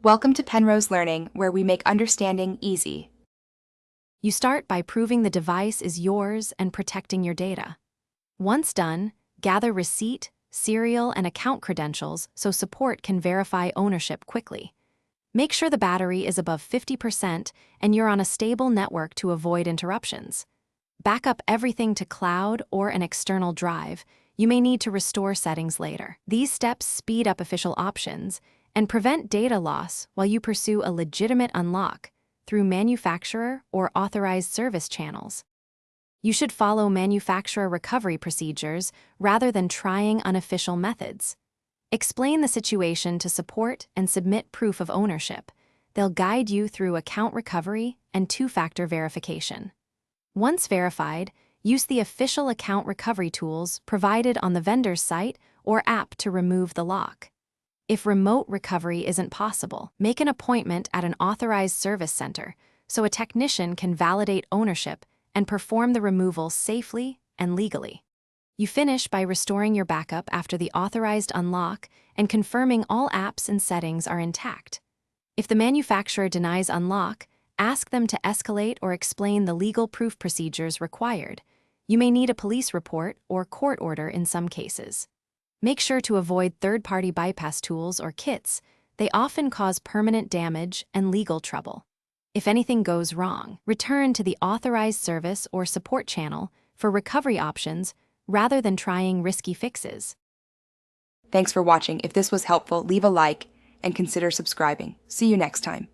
Welcome to Penrose Learning, where we make understanding easy. You start by proving the device is yours and protecting your data. Once done, gather receipt, serial, and account credentials so support can verify ownership quickly. Make sure the battery is above 50% and you're on a stable network to avoid interruptions. Back up everything to cloud or an external drive. You may need to restore settings later. These steps speed up official options and prevent data loss while you pursue a legitimate unlock through manufacturer or authorized service channels. You should follow manufacturer recovery procedures rather than trying unofficial methods. Explain the situation to support and submit proof of ownership. They'll guide you through account recovery and two-factor verification. Once verified, use the official account recovery tools provided on the vendor's site or app to remove the lock. If remote recovery isn't possible, make an appointment at an authorized service center so a technician can validate ownership and perform the removal safely and legally. You finish by restoring your backup after the authorized unlock and confirming all apps and settings are intact. If the manufacturer denies unlock, ask them to escalate or explain the legal proof procedures required. You may need a police report or court order in some cases. Make sure to avoid third-party bypass tools or kits. They often cause permanent damage and legal trouble. If anything goes wrong, return to the authorized service or support channel for recovery options rather than trying risky fixes. Thanks for watching. If this was helpful, leave a like and consider subscribing. See you next time.